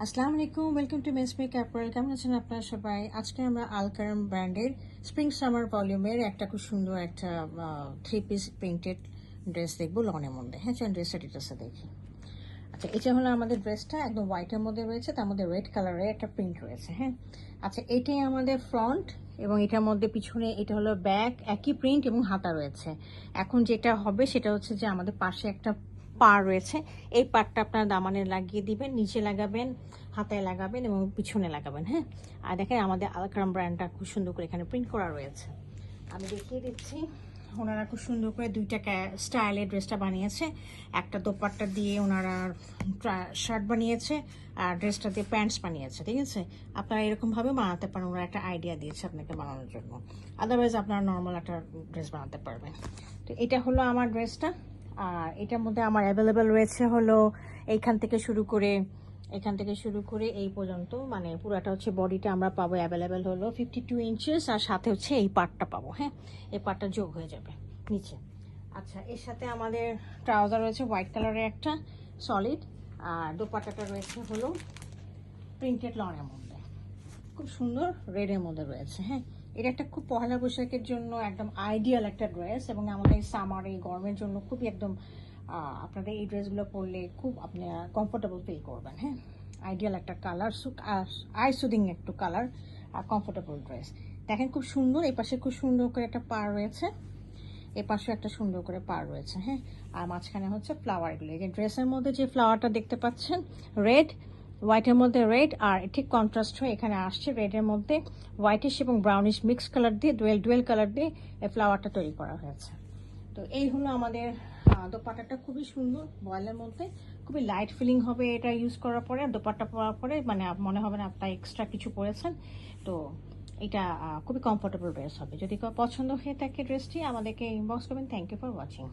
আসসালামু আলাইকুম, welcome to mess make apparel. কেমন আছেন আপনারা সবাই? আজকে আমরা আলকারাম ব্র্যান্ডের স্প্রিং সামার ভলিউমের একটা খুব সুন্দর একটা 3 পিস প্রিন্টেড ড্রেস দেখবো লনের মধ্যে। হ্যাঁ, চলুন ড্রেসটা ডিটেলসে দেখি। আচ্ছা, এটা হলো আমাদের ড্রেসটা, একদম হোয়াইটের মধ্যে রয়েছে, তার মধ্যে রেড কালারের একটা প্রিন্ট রয়েছে। হ্যাঁ, আচ্ছা, এটাই আমাদের ফ্রন্ট এবং এটার মধ্যে পিছনে এটা হলো ব্যাক, একই প্রিন্ট এবং হাতা রয়েছে। এখন যেটা হবে সেটা হচ্ছে যে আমাদের পাশে একটা পাড় রয়েছে, এই পাড়টা আপনার দামানে লাগিয়ে দিবেন, নিচে লাগাবেন, হাতায় লাগাবেন এবং পিছনে লাগাবেন। হ্যাঁ, আর দেখেন আমাদের আলকারাম ব্র্যান্ডটা খুব সুন্দর করে এখানে প্রিন্ট করা রয়েছে। আমি দেখিয়ে দিচ্ছি। ওনারা খুব সুন্দর করে দুইটা স্টাইলের ড্রেসটা বানিয়েছে। একটা দোপাট্টা দিয়ে ওনারা শার্ট বানিয়েছে আর ড্রেসটা দিয়ে প্যান্টস বানিয়েছে। ঠিক আছে, আপনারা এরকমভাবে বানাতে পারেন, ওরা একটা আইডিয়া দিয়েছে আপনাকে বানানোর জন্য। আদারওয়াইজ আপনারা নর্মাল একটা ড্রেস বানাতে পারবেন। তো এটা হলো আমার ড্রেসটা। আর এটার মধ্যে আমার অ্যাভেলেবেল রয়েছে হলো এখান থেকে শুরু করে এই পর্যন্ত, মানে পুরাটা হচ্ছে বডিটা আমরা পাবো অ্যাভেলেবেল হলো 52 ইঞ্চেস, আর সাথে হচ্ছে এই পার্টটা পাবো। হ্যাঁ, এই পার্টটা যোগ হয়ে যাবে নিচে। আচ্ছা, এর সাথে আমাদের ট্রাউজার রয়েছে হোয়াইট কালারের একটা সলিড, আর দোপাট্টাটা রয়েছে হলো প্রিন্টেড লনের মধ্যে, খুব সুন্দর রেডের মধ্যে রয়েছে। হ্যাঁ, এটা একটা খুব পহেলা বৈশাখের জন্য একদম আইডিয়াল একটা ড্রেস, এবং আমাদের এই সামার এই গরমের জন্য খুবই একদম আপনাদের এই ড্রেসগুলো পরলে খুব আপনি কমফোর্টেবল ফিল করবেন। হ্যাঁ, আইডিয়াল একটা কালার, আই সুদিং একটু কালার আর কমফোর্টেবল ড্রেস। দেখেন খুব সুন্দর, এই পাশে খুব সুন্দর করে একটা পার রয়েছে, এ পাশে একটা সুন্দর করে পার রয়েছে। হ্যাঁ, আর মাঝখানে হচ্ছে ফ্লাওয়ারগুলো, এই যে ড্রেসের মধ্যে যে ফ্লাওয়ারটা দেখতে পাচ্ছেন রেড, হোয়াইটের মধ্যে রেড, আর ঠিক কন্ট্রাস্ট হয়ে এখানে আসছে রেডের মধ্যে হোয়াইটিশ এবং ব্রাউনিশ মিক্স কালার দিয়ে, ডুয়েল কালার দিয়ে এই ফ্লাওয়ারটা তৈরি করা হয়েছে। তো এই হলো আমাদের দোপাট্টাটা, খুবই সুন্দর, বয়েলের মধ্যে খুবই লাইট ফিলিং হবে এটা ইউজ করার পরে। আর দোপাট্টা পরার পরে মানে মনে হবে না আপনার এক্সট্রা কিছু পরেছেন। তো এটা খুবই কমফোর্টেবল ড্রেস হবে। যদি পছন্দ হয়ে থাকে ড্রেসটি, আমাদেরকে ইনবক্স করবেন। Thank you for watching.